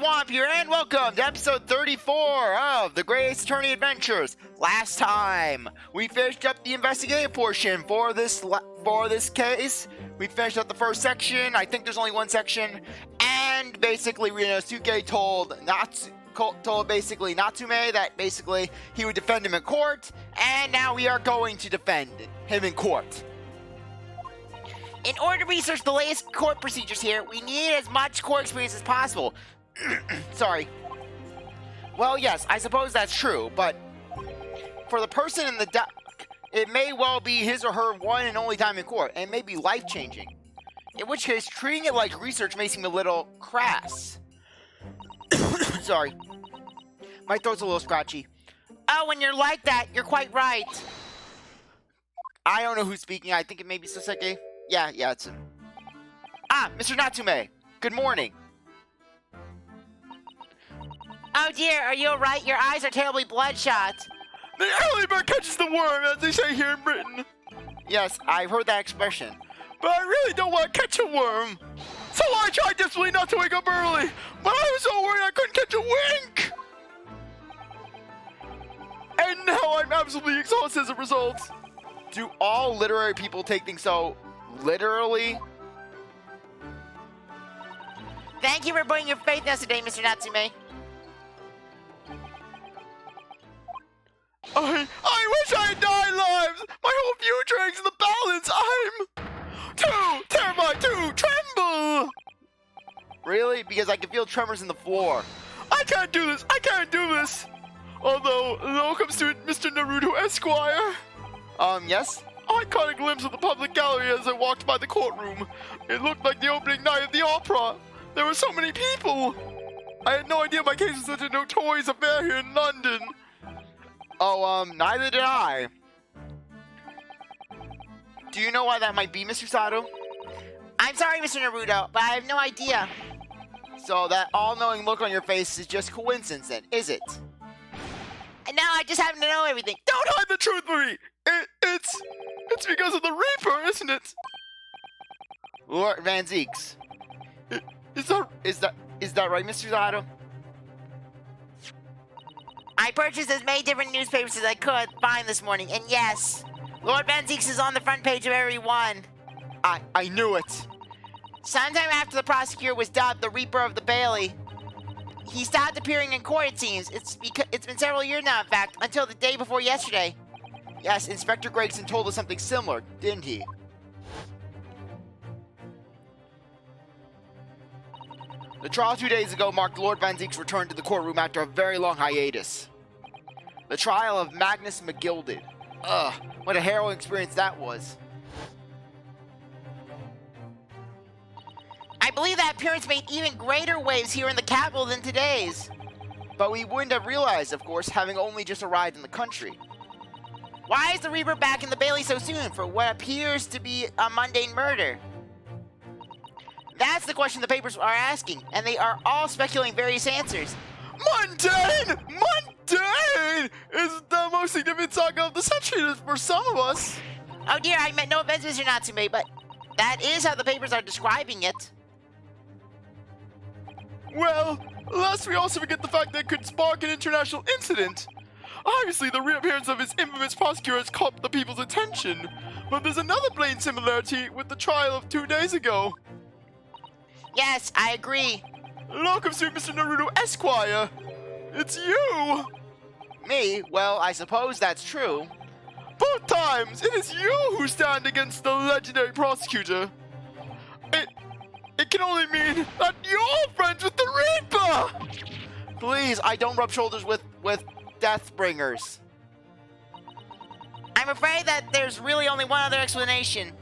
CzarThwomp here, and welcome to episode 34 of The Greatest Attorney Adventures. Last time, we finished up the investigative portion for this case. We finished up the first section. I think there's only one section. And basically, Rinosuke told basically Natsume that basically he would defend him in court. And now we are going to defend him in court. In order to research the latest court procedures here, we need as much court experience as possible. Sorry. Well, yes, I suppose that's true, but for the person in the dock, it may well be his or her one and only time in court, and it may be life-changing. In which case, treating it like research may seem a little crass. Sorry. My throat's a little scratchy. Oh, when you're like that, you're quite right. I don't know who's speaking. I think it may be Soseki. Yeah, it's him. Ah, Mr. Natsume. Good morning. Oh dear, are you alright? Your eyes are terribly bloodshot. The early bird catches the worm, as they say here in Britain. Yes, I've heard that expression. But I really don't want to catch a worm. So I tried desperately not to wake up early, but I was so worried I couldn't catch a wink. And now I'm absolutely exhausted as a result. Do all literary people take things so literally? Thank you for putting your faith in us today, Mr. Natsume. I wish I had 9 lives! My whole future hangs in the balance! I'm too terrified to tremble! Really? Because I can feel tremors in the floor. I can't do this! I can't do this! Although, locum student Mr. Naruto Esquire. Yes? I caught a glimpse of the public gallery as I walked by the courtroom. It looked like the opening night of the opera. There were so many people. I had no idea my case was such a notorious affair here in London. Oh, neither did I. Do you know why that might be, Mr. Sato? I'm sorry, Mr. Naruto, but I have no idea. So that all-knowing look on your face is just coincidence then, is it? And now I just happen to know everything. Don't hide the truth from me! It's because of the Reaper, isn't it? Lord Van Zeeks. Is that right, Mr. Sato? I purchased as many different newspapers as I could find this morning, and yes, Lord Van Zeeks is on the front page of every one. I knew it. Sometime after the prosecutor was dubbed the Reaper of the Bailey, he stopped appearing in court, it seems. It's been several years now, in fact, until the day before yesterday. Yes, Inspector Gregson told us something similar, didn't he? The trial 2 days ago marked Lord Van Zeek's return to the courtroom after a very long hiatus. The trial of Magnus McGilded. Ugh, what a harrowing experience that was. I believe that appearance made even greater waves here in the capital than today's. But we wouldn't have realized, of course, having only just arrived in the country. Why is the Reaper back in the Bailey so soon for what appears to be a mundane murder? That's the question the papers are asking, and they are all speculating various answers. Mundane! Mundane is the most significant saga of the century for some of us. Oh dear, I meant no offense, Mr. Natsume, but that is how the papers are describing it. Well, lest we also forget the fact that it could spark an international incident. Obviously, the reappearance of his infamous prosecutor has caught the people's attention, but there's another blatant similarity with the trial of 2 days ago. Yes, I agree. Locum student Mr. Naruto Esquire, it's you! Me? Well, I suppose that's true. Both times, it is you who stand against the legendary prosecutor. It can only mean that you're friends with the Reaper! Please, I don't rub shoulders with Deathbringers. I'm afraid that there's really only one other explanation.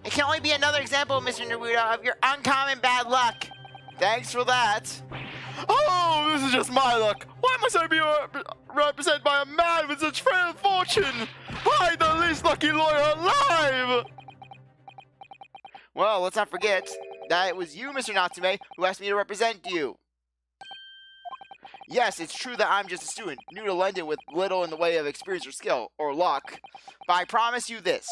It can only be another example, Mr. Naruto, of your uncommon bad luck. Thanks for that. Oh, this is just my luck. Why must I be represented by a man with such frail fortune? I, the least lucky lawyer alive! Well, let's not forget that it was you, Mr. Natsume, who asked me to represent you. Yes, it's true that I'm just a student, new to London with little in the way of experience or skill, or luck. But I promise you this.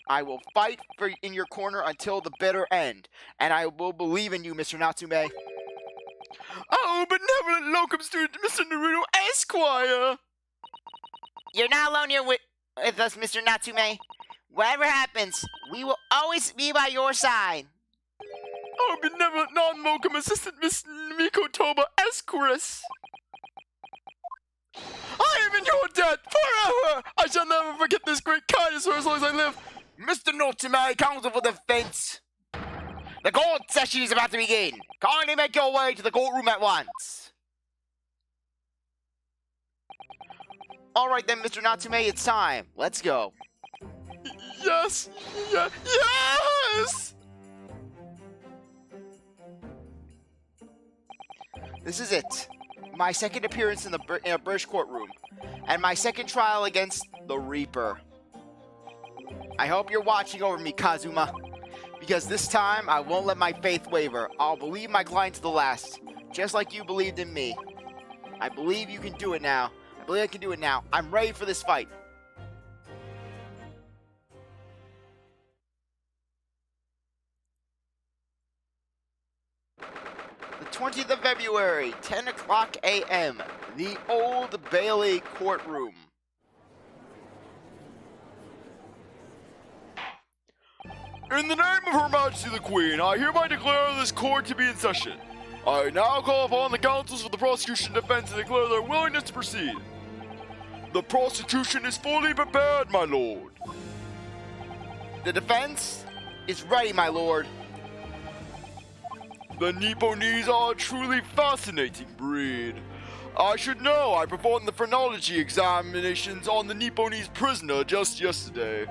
I will fight in your corner until the bitter end, and I will believe in you, Mr. Natsume. Oh, benevolent locum student, Mr. Naruto Esquire! You're not alone here with us, Mr. Natsume. Whatever happens, we will always be by your side. Oh, benevolent non-locum assistant, Miss Mikotoba Esquires! I am in your debt forever! I shall never forget this great kindness for as long as I live. Mr. Natsume, counsel for defense. The court session is about to begin. Kindly make your way to the courtroom at once. All right then, Mr. Natsume, it's time. Let's go. Yes! Yes! This is it. My second appearance in a British courtroom. And my second trial against the Reaper. I hope you're watching over me, Kazuma. Because this time, I won't let my faith waver. I'll believe my client to the last. Just like you believed in me. I believe you can do it now. I believe I can do it now. I'm ready for this fight. The 20th of February, 10 o'clock a.m. The Old Bailey Courtroom. In the name of Her Majesty the Queen, I hereby declare this court to be in session. I now call upon the counsels for the prosecution and defense to declare their willingness to proceed. The prosecution is fully prepared, my lord. The defense is ready, my lord. The Nipponese are a truly fascinating breed. I should know I performed the phrenology examinations on the Nipponese prisoner just yesterday.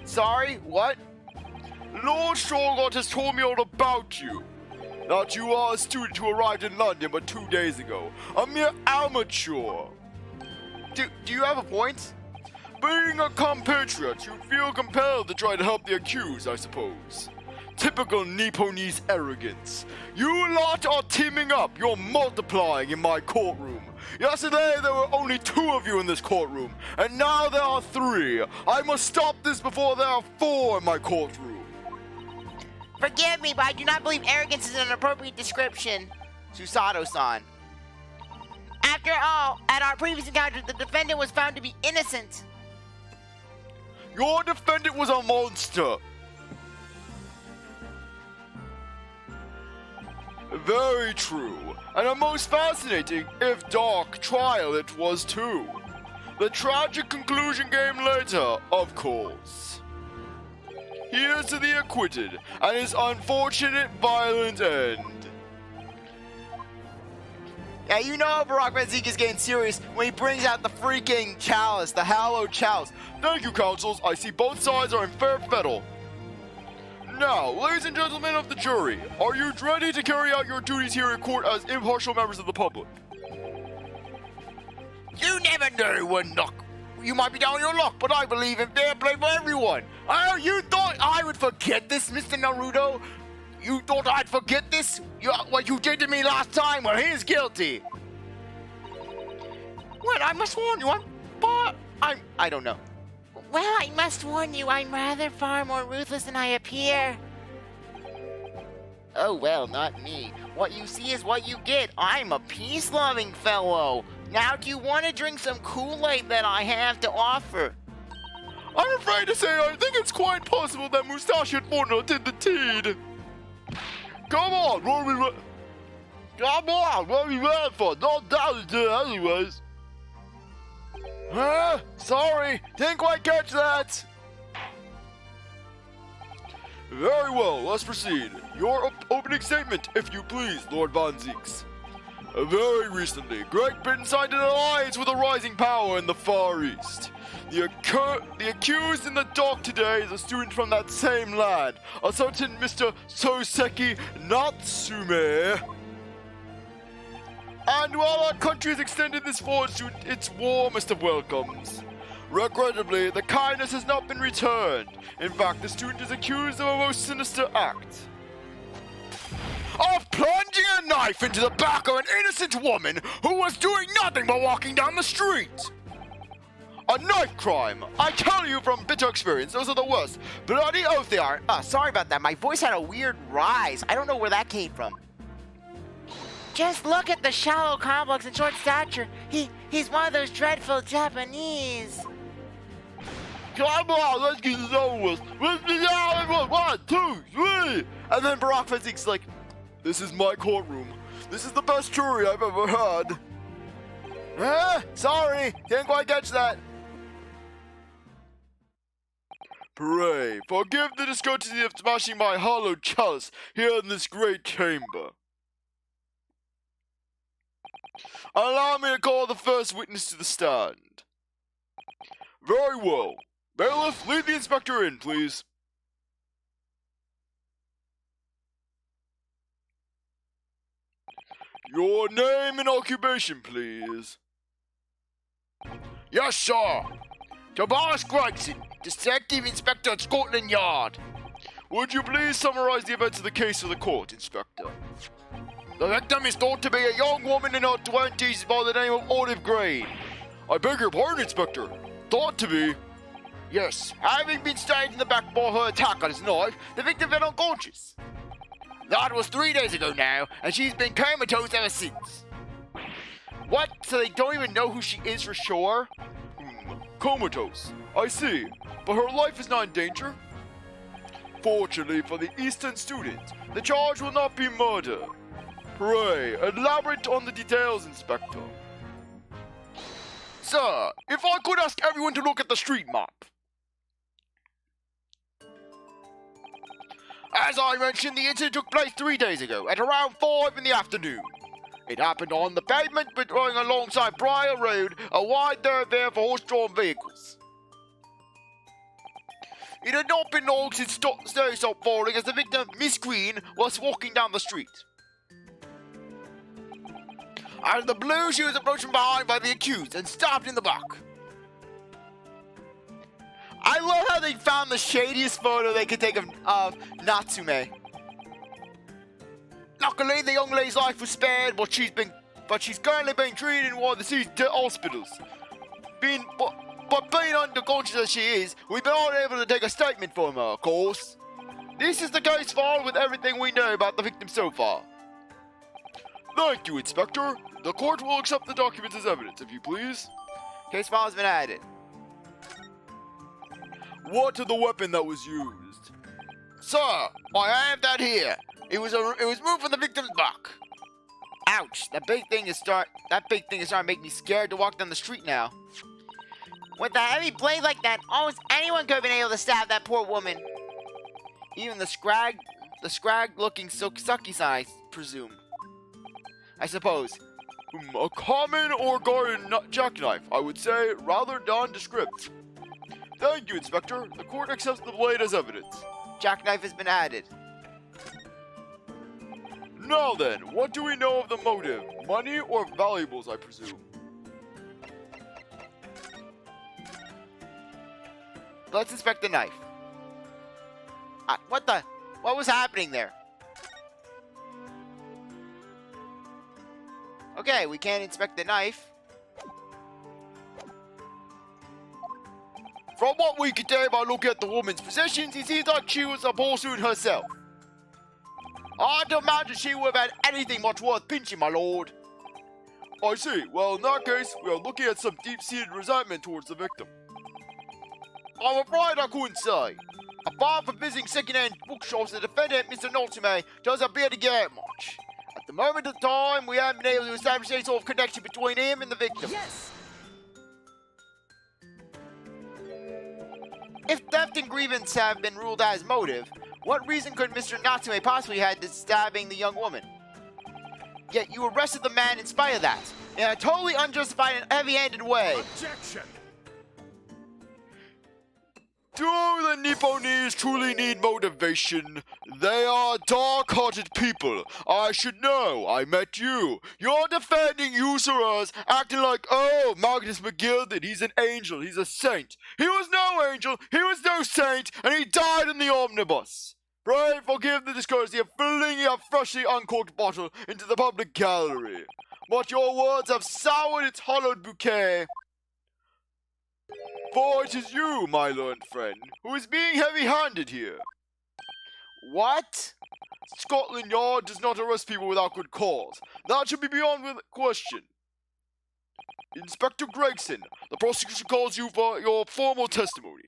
Sorry, what? Lord Shorgot has told me all about you. That you are a student who arrived in London but 2 days ago. A mere amateur. Do you have a point? Being a compatriot, you feel compelled to try to help the accused, I suppose. Typical Nipponese arrogance. You lot are teaming up. You're multiplying in my courtroom. Yesterday, there were only 2 of you in this courtroom, and now there are 3. I must stop this before there are 4 in my courtroom. Forgive me, but I do not believe arrogance is an appropriate description. Susato-san. After all, at our previous encounter, the defendant was found to be innocent. Your defendant was a monster. Very true, and a most fascinating, if dark, trial it was too. The tragic conclusion came later, of course. Here's to the acquitted, and his unfortunate violent end. Yeah, you know Barack Razik is getting serious when he brings out the freaking chalice, the hallowed chalice. Thank you, counsels. I see both sides are in fair fettle. Now, ladies and gentlemen of the jury, are you ready to carry out your duties here in court as impartial members of the public? You never know when luck. You might be down on your luck, but I believe in fair play for everyone. Oh, you thought I would forget this, Mr. Naruto? You thought I'd forget this? What you did to me last time? Well, he's guilty. What? I must warn you, I don't know. Well, I must warn you, I'm rather far more ruthless than I appear. Oh, well, not me. What you see is what you get. I'm a peace-loving fellow. Now, do you want to drink some Kool-Aid that I have to offer? I'm afraid to say I think it's quite possible that Mustache and Forno did the deed. Come on, what are we ready for? No doubt it did anyways. Huh? Sorry, didn't quite catch that. Very well, let's proceed. Your opening statement, if you please, Lord Von Zeeks. Very recently, Great Britain signed an alliance with a rising power in the Far East. The accused in the dock today is a student from that same land, a certain Mr. Soseki Natsume. And while our country has extended this forward to its warmest of welcomes, regrettably, the kindness has not been returned. In fact, the student is accused of a most sinister act. Of plunging a knife into the back of an innocent woman who was doing nothing but walking down the street. A knife crime! I tell you from bitter experience, those are the worst. Bloody oath they are. Sorry about that. My voice had a weird rise. I don't know where that came from. Just look at the shallow complex and short stature. He's one of those dreadful Japanese. Come on, let's get this over with. Let's get it out. 1, 2, 3. And then Barack Fezzik's like, this is my courtroom. This is the best jury I've ever had. Sorry, can't quite catch that. Pray, forgive the discourtesy of smashing my hollow chalice here in this great chamber. Allow me to call the first witness to the stand. Very well. Bailiff, lead the inspector in, please. Your name and occupation, please. Yes, sir. Tobias Gregson, Detective Inspector at Scotland Yard. Would you please summarize the events of the case for the court, Inspector? The victim is thought to be a young woman in her 20s by the name of Olive Green. I beg your pardon, Inspector. Thought to be? Yes, having been stabbed in the back by her attack on his knife, the victim fell unconscious. That was 3 days ago now, and she's been comatose ever since. What? So they don't even know who she is for sure? Comatose. I see. But her life is not in danger? Fortunately for the Eastern student, the charge will not be murder. Pray, elaborate on the details, Inspector. Sir, if I could ask everyone to look at the street map. As I mentioned, the incident took place 3 days ago, at around 5 in the afternoon. It happened on the pavement going alongside Briar Road, a wide thoroughfare for horse-drawn vehicles. It had not been long since snow stopped falling as the victim, Miss Green, was walking down the street. Out of the blue, she was approached from behind by the accused and stopped in the back. I love how they found the shadiest photo they could take of Natsume. Luckily, the young lady's life was spared, but she's currently being treated in one of the city's hospitals. But being unconscious as she is, we've been unable to take a statement from her, of course. This is the case file with everything we know about the victim so far. Thank you, Inspector. The court will accept the documents as evidence, if you please. Case file has been added. What of the weapon that was used? Sir, I have that here. It was moved from the victim's back. Ouch! That big thing is starting to make me scared to walk down the street now. With a heavy blade like that, almost anyone could have been able to stab that poor woman. Even the scrag-looking sucky-san, I presume. I suppose. A common or garden jackknife, I would say, rather nondescript. Thank you, Inspector. The court accepts the blade as evidence. Jackknife has been added. Now then, what do we know of the motive? Money or valuables, I presume? Let's inspect the knife. What was happening there? Okay, we can't inspect the knife. From what we can tell by looking at the woman's possessions, it seems like she was a pursuit herself. I don't imagine she would have had anything much worth pinching, my lord. I see. Well, in that case, we are looking at some deep-seated resentment towards the victim. I'm afraid I couldn't say. Apart from visiting second-hand bookshops, the defendant, Mr. Natsume, doesn't appear to get much. At the moment of time, we haven't been able to establish any sort of connection between him and the victim. Yes! If theft and grievance have been ruled out as motive, what reason could Mr. Natsume possibly have to stabbing the young woman? Yet you arrested the man in spite of that, in a totally unjustified and heavy-handed way. Objection! Do the Nipponese truly need motivation? They are dark-hearted people. I should know. I met you. You're defending usurers, acting like, oh, Magnus McGilded, he's an angel, he's a saint. He was no angel, he was no saint, and he died in the omnibus. Pray forgive the discourtesy of flinging a freshly uncorked bottle into the public gallery. But your words have soured its hollowed bouquet. For it is you, my learned friend, who is being heavy-handed here. What? Scotland Yard does not arrest people without good cause. That should be beyond question. Inspector Gregson, the prosecution calls you for your formal testimony.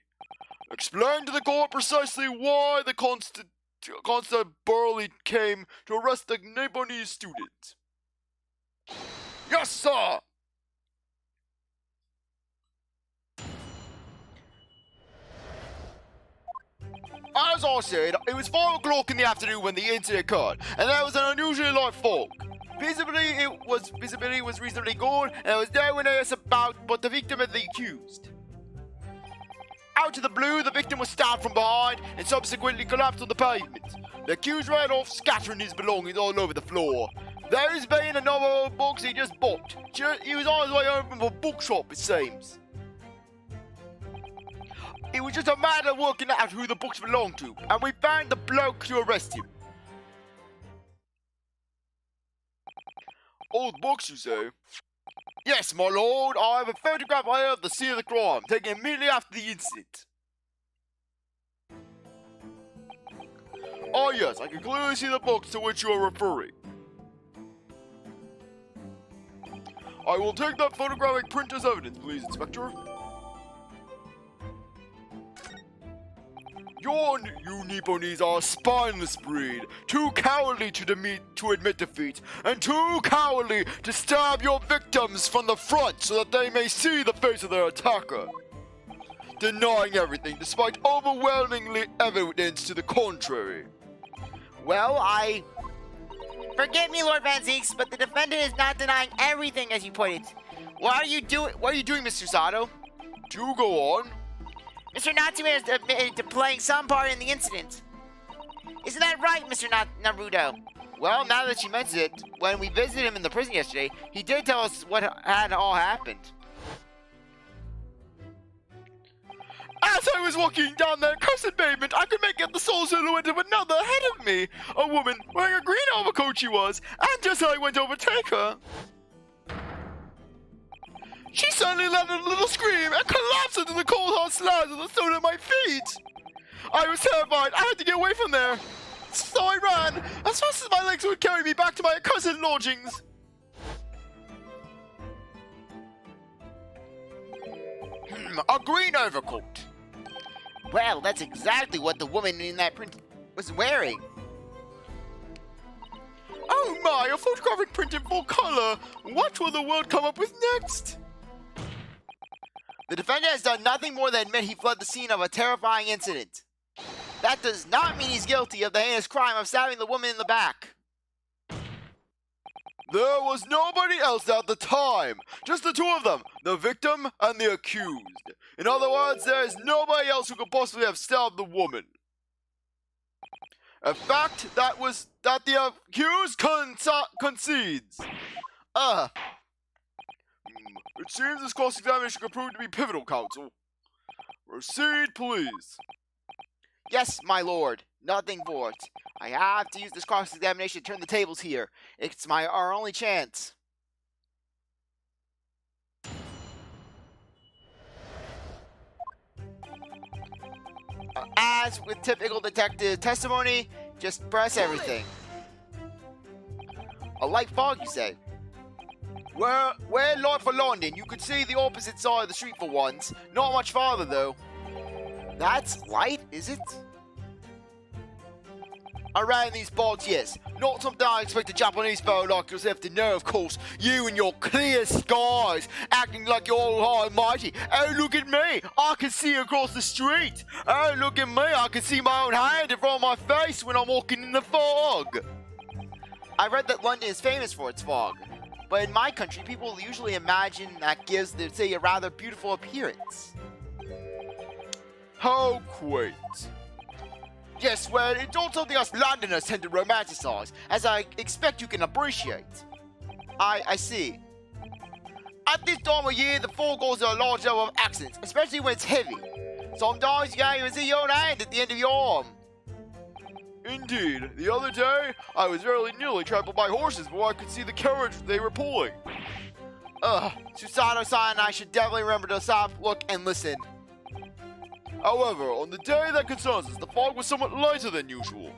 Explain to the court precisely why the Constable Burley came to arrest the Nipponese student. Yes, sir! As I said, it was 5 o'clock in the afternoon when the incident occurred, and there was an unusually light fog. Visibility was reasonably good, and there was no one else about but the victim and the accused. Out of the blue, the victim was stabbed from behind and subsequently collapsed on the pavement. The accused ran off, scattering his belongings all over the floor. There's been another old books he just bought. He was on his way home from a bookshop, it seems. It was just a matter of working out who the books belonged to, and we found the bloke to arrest him. Old books, you say? Yes, my lord, I have a photograph here of the scene of the crime, taken immediately after the incident. Oh yes, I can clearly see the books to which you are referring. I will take that photographic print as evidence, please, Inspector. You Nipponese are a spineless breed, too cowardly to admit defeat, and too cowardly to stab your victims from the front so that they may see the face of their attacker. Denying everything despite overwhelmingly evidence to the contrary. Well, Forgive me, Lord Van Zeeks, but the defendant is not denying everything as you put it. What are you doing, Mr. Sato? Do go on. Mr. Natsume has admitted to playing some part in the incident. Isn't that right, Mr. Naruto? Well, now that she mentions it, when we visited him in the prison yesterday, he did tell us what had all happened. As I was walking down that cursed pavement, I could make out the sole silhouette of another ahead of me. A woman wearing a green overcoat she was, and just as I went to overtake her, she suddenly let out a little scream and collapsed into the cold hard slabs of the stone at my feet. I was terrified. I had to get away from there. So I ran as fast as my legs would carry me back to my accursed lodgings. A green overcoat. Well, that's exactly what the woman in that print was wearing. Oh my, a photographic print in full color. What will the world come up with next? The defendant has done nothing more than admit he fled the scene of a terrifying incident. That does not mean he's guilty of the heinous crime of stabbing the woman in the back. There was nobody else at the time. Just the two of them, the victim and the accused. In other words, there is nobody else who could possibly have stabbed the woman. A fact that the accused concedes. It seems this cross-examination could prove to be pivotal, counsel. Proceed, please. Yes, my lord. Nothing for it. I have to use this cross-examination to turn the tables here. It's our only chance. As with typical detective testimony, just press everything. A light fog, you say? We're light for London. You could see the opposite side of the street for once. Not much farther, though. That's light, is it? Around these parts, yes. Not something I expect a Japanese fellow like yourself to know, of course. You and your clear skies, acting like you're all high and mighty. Oh, look at me. I can see across the street. Oh, look at me. I can see my own hand in front of my face when I'm walking in the fog. I read that London is famous for its fog. But in my country, people usually imagine that gives the city a rather beautiful appearance. How quaint. Yes, well, it's not something us Londoners tend to romanticize, as I expect you can appreciate. I see. At this time of year, the fog causes a large number of accidents, especially when it's heavy. Sometimes you can't even see your own hand at the end of your arm. Indeed. The other day, I was very nearly trampled by horses before I could see the carriage they were pulling. Susato-san and I should definitely remember to stop, look, and listen. However, on the day that concerns us, the fog was somewhat lighter than usual.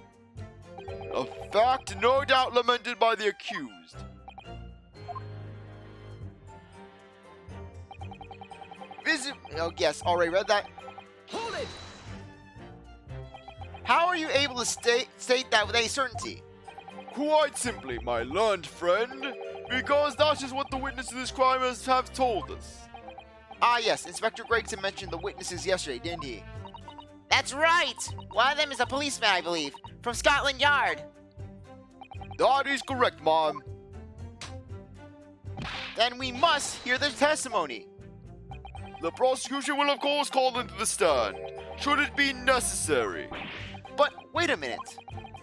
A fact no doubt lamented by the accused. Oh, yes, already read that. Hold it! How are you able to state that with any certainty? Quite simply, my learned friend, because that is what the witnesses to this crime have told us. Ah, yes, Inspector Gregson mentioned the witnesses yesterday, didn't he? That's right! One of them is a policeman, I believe, from Scotland Yard. That is correct, Mom. Then we must hear their testimony. The prosecution will of course call them to the stand, should it be necessary. But wait a minute.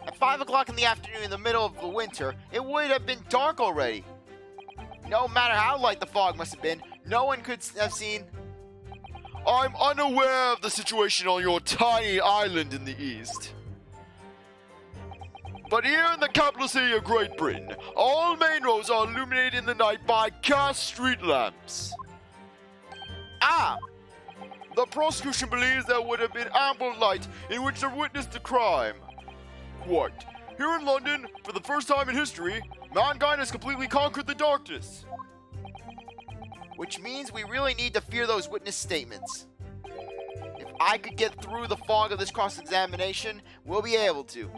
At 5 o'clock in the afternoon in the middle of the winter, it would have been dark already. No matter how light the fog must have been, no one could have seen. I'm unaware of the situation on your tiny island in the east. But here in the capital city of Great Britain, all main roads are illuminated in the night by gas street lamps. Ah! The prosecution believes there would have been ample light in which to witness the crime. Quite. Here in London, for the first time in history, mankind has completely conquered the darkness. Which means we really need to fear those witness statements. If I could get through the fog of this cross-examination, we'll be able to.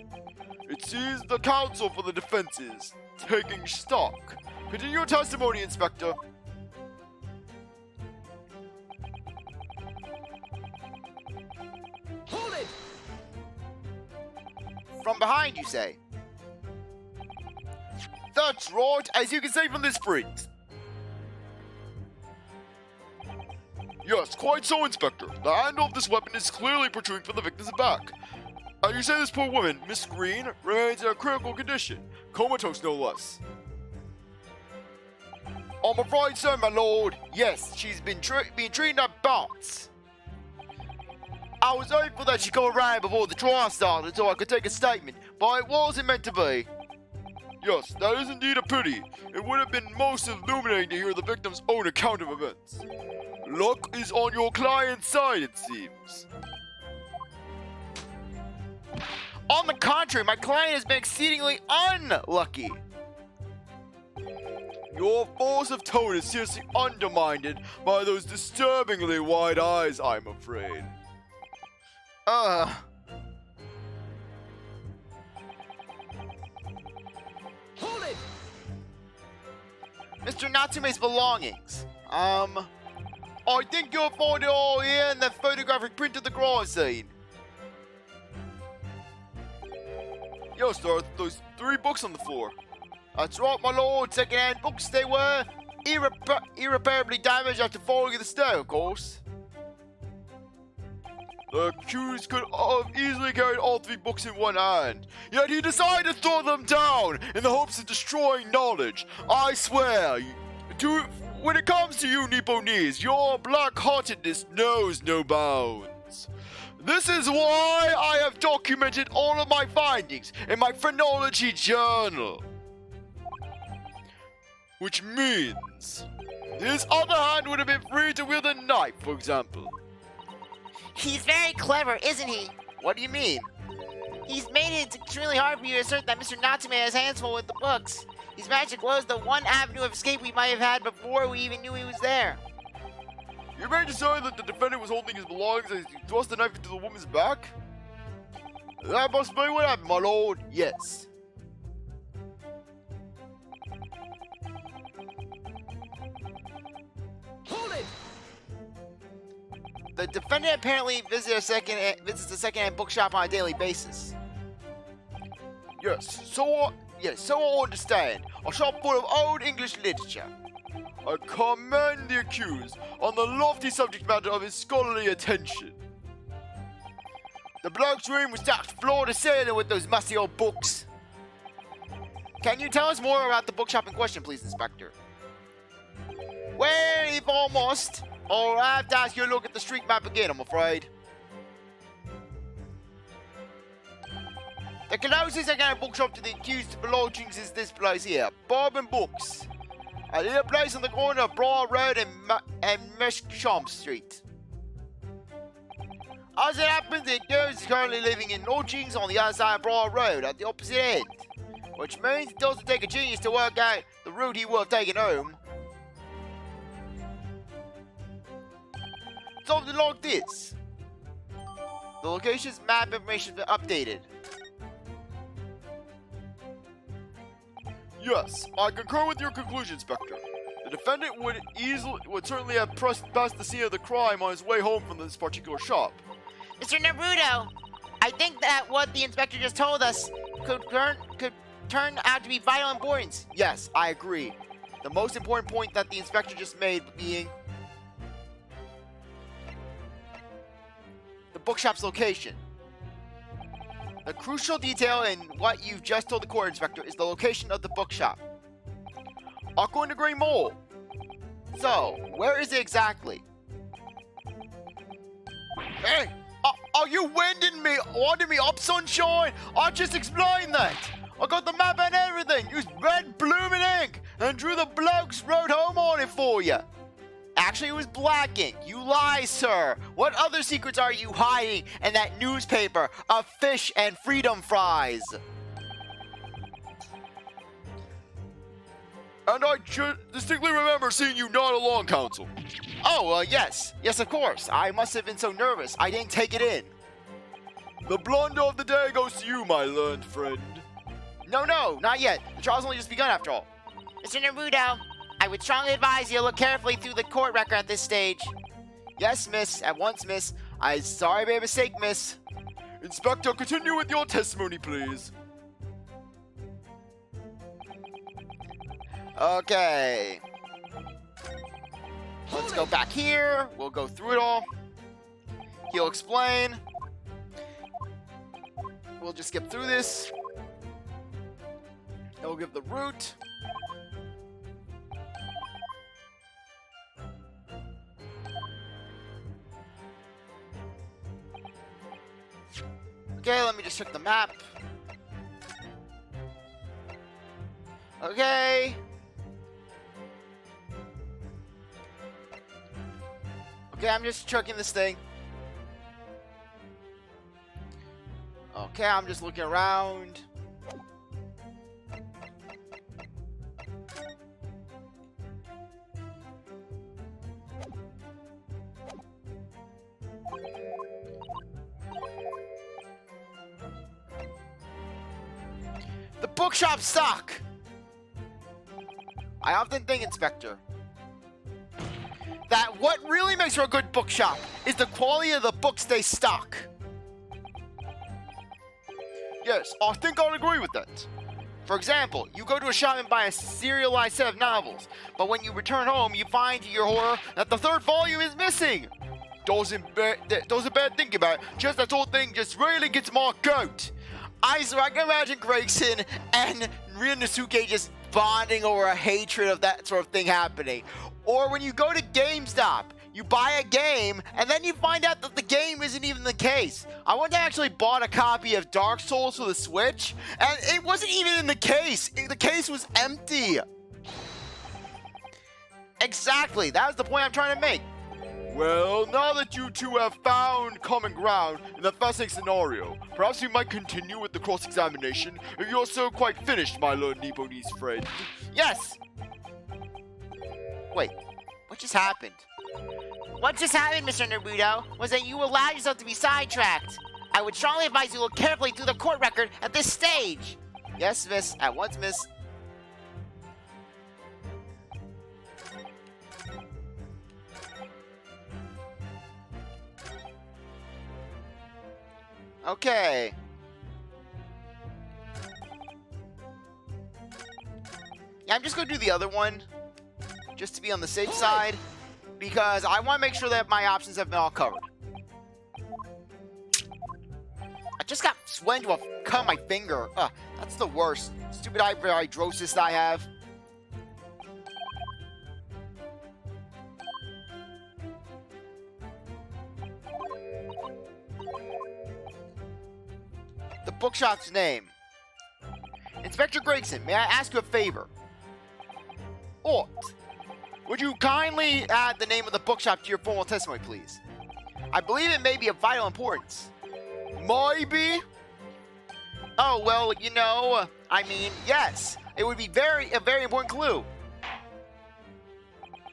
It seems the counsel for the defense is taking stock. Continue your testimony, Inspector. Hold it! From behind, you say? That's right, as you can see from this print. Yes, quite so, Inspector. The handle of this weapon is clearly protruding from the victim's back. And you say this poor woman, Miss Green, remains in a critical condition, comatose no less. I'm afraid so, my lord. Yes, she's been being treated at box. I was hopeful that she'd come around before the trial started so I could take a statement, but it wasn't meant to be. Yes, that is indeed a pity. It would have been most illuminating to hear the victim's own account of events. Luck is on your client's side, it seems. On the contrary, my client has been exceedingly unlucky. Your force of tone is seriously undermined by those disturbingly wide eyes, I'm afraid. Hold it! Mr. Natsume's belongings. I think you'll find it all here in the photographic print of the crime scene. Yes, there are those 3 books on the floor. That's right, my lord. Second-hand books they were. Irreparably damaged after falling in the snow, of course. The accused could have easily carried all 3 books in one hand, yet he decided to throw them down in the hopes of destroying knowledge. I swear, when it comes to you Nipponese, your black-heartedness knows no bounds. This is why I have documented all of my findings in my phrenology journal. Which means his other hand would have been free to wield a knife, for example. He's very clever, isn't he? What do you mean? He's made it extremely hard for you to assert that Mr. Natsume has hands full with the books. He's managed to close the one avenue of escape we might have had before we even knew he was there. You mean to say that the defendant was holding his belongings as he thrust the knife into the woman's back? That must be what happened, my lord. Yes. Hold it! The defendant apparently visits a second-hand bookshop on a daily basis. Yes, so I understand. A shop full of old English literature. I commend the accused on the lofty subject matter of his scholarly attention. The bloke's room was stocked floor to ceiling with those musty old books. Can you tell us more about the bookshop in question, please, Inspector? Well, if I must, I'll have to ask you to look at the street map again, I'm afraid. The closest second-hand bookshop to the accused belongings is this place here, Bourbon Books. A little place on the corner of Broad Road and Mersham Street. As it happens, the ghost is currently living in lodgings on the other side of Broad Road at the opposite end. Which means it doesn't take a genius to work out the route he will have taken home. Something like this. The location's map information has been updated. Yes, I concur with your conclusion, Inspector. The defendant would certainly have pressed past the scene of the crime on his way home from this particular shop. Mr. Naruto, I think that what the inspector just told us could turn out to be vital importance. Yes, I agree. The most important point that the inspector just made being the bookshop's location. The crucial detail in what you've just told the court inspector is the location of the bookshop. I couldn't agree more. So, where is it exactly? Hey, are you winding me up, sunshine? I just explained that. I got the map and everything. Used red blooming ink and drew the bloke's road home on it for you. Actually, it was black ink. You lie, sir. What other secrets are you hiding in that newspaper of fish and freedom fries? And I distinctly remember seeing you nod along, Counsel. Oh, yes. Yes, of course. I must have been so nervous. I didn't take it in. The blunder of the day goes to you, my learned friend. No, not yet. The trial's only just begun after all. Mr. Naruto, I would strongly advise you to look carefully through the court record at this stage. Yes, miss. At once, miss. I'm sorry I made a mistake, miss. Inspector, continue with your testimony, please. Okay. Let's go back here. We'll go through it all. He'll explain. We'll just skip through this. And we'll give the route. Okay, let me just check the map. Okay. Okay, I'm just checking this thing. Okay, I'm just looking around. The bookshops suck! I often think, Inspector, that what really makes for a good bookshop is the quality of the books they stock. Yes, I think I'll agree with that. For example, you go to a shop and buy a serialized set of novels, but when you return home, you find to your horror that the third volume is missing. Doesn't bad think about it. Just that whole thing just really gets my goat. I can imagine Gregson and Ryunosuke just bonding over a hatred of that sort of thing happening. Or when you go to GameStop, you buy a game, and then you find out that the game isn't even the case. I once actually bought a copy of Dark Souls for the Switch, and it wasn't even in the case. The case was empty. Exactly, that was the point I'm trying to make. Well, now that you two have found common ground in the fascinating scenario, perhaps we might continue with the cross-examination if you're so quite finished, my learned Nipponese friend. Yes! Wait, what just happened? What just happened, Mr. Naruto, was that you allowed yourself to be sidetracked. I would strongly advise you to look carefully through the court record at this stage. Yes, miss. At once, miss. Okay. Yeah, I'm just going to do the other one, just to be on the safe side, because I want to make sure that my options have been all covered. I just got sweat into a cut on my finger. Ugh, that's the worst. Stupid hyperhidrosis that I have. The bookshop's name. Inspector Gregson, may I ask you a favor? Would you kindly add the name of the bookshop to your formal testimony, please? I believe it may be of vital importance. Maybe? Oh, well, you know, I mean, yes. It would be a very important clue.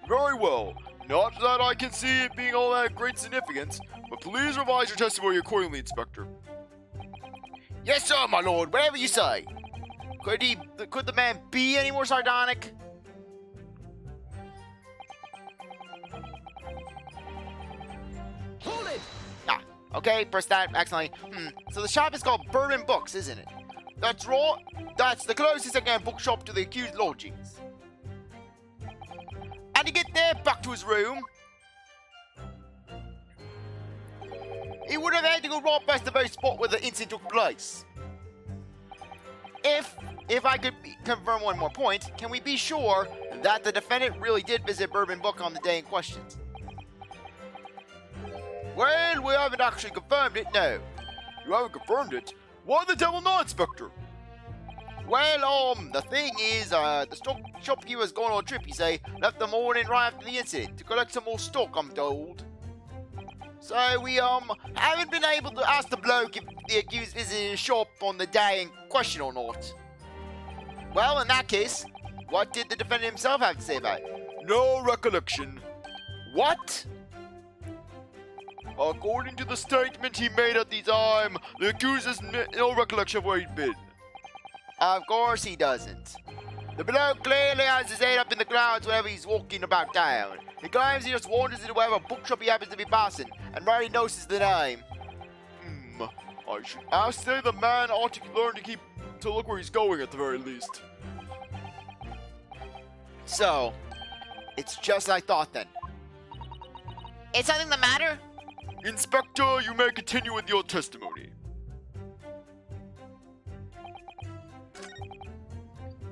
Very well. Not that I can see it being all that great significance, but please revise your testimony accordingly, Inspector. Yes, sir, my lord. Whatever you say. Could the man be any more sardonic? Hold it! Ah, okay, press that accidentally. So the shop is called Bourbon Books, isn't it? That's right. That's the closest second bookshop to the accused lodgings. And to get there, back to his room, he would have had to go right past the very spot where the incident took place. If I could confirm one more point, can we be sure that the defendant really did visit Bourbon Book on the day in question? Well, we haven't actually confirmed it, no. You haven't confirmed it? Why the devil not, Inspector? Well, the thing is, the shopkeeper's going on a trip, you say, left the morning right after the incident to collect some more stock, I'm told. So we, haven't been able to ask the bloke if the accused visited his shop on the day in question or not. Well, in that case, what did the defendant himself have to say about it? No recollection. What? According to the statement he made at the time, the accused has no recollection of where he'd been. Of course he doesn't. The bloke clearly has his head up in the clouds whenever he's walking about town. He claims he just wanders into whatever bookshop he happens to be passing, and rarely notices the name. I say the man ought to learn to look where he's going at the very least. So, it's just like I thought then. Is something the matter? Inspector, you may continue with your testimony.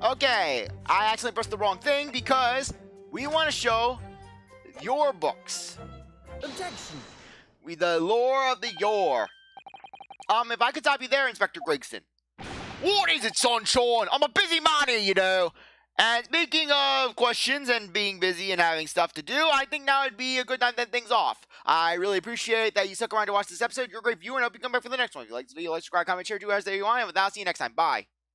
Okay, I actually pressed the wrong thing because we want to show your books. Objection. With the lore of the yore. If I could stop you there, Inspector Gregson. What is it, Sunshine? I'm a busy man here, you know. And speaking of questions and being busy and having stuff to do, I think now would be a good time to end things off. I really appreciate that you stuck around to watch this episode. You're a great viewer, and I hope you come back for the next one. If you like this video, like, subscribe, comment, share, do as you want. And without, see you next time. Bye.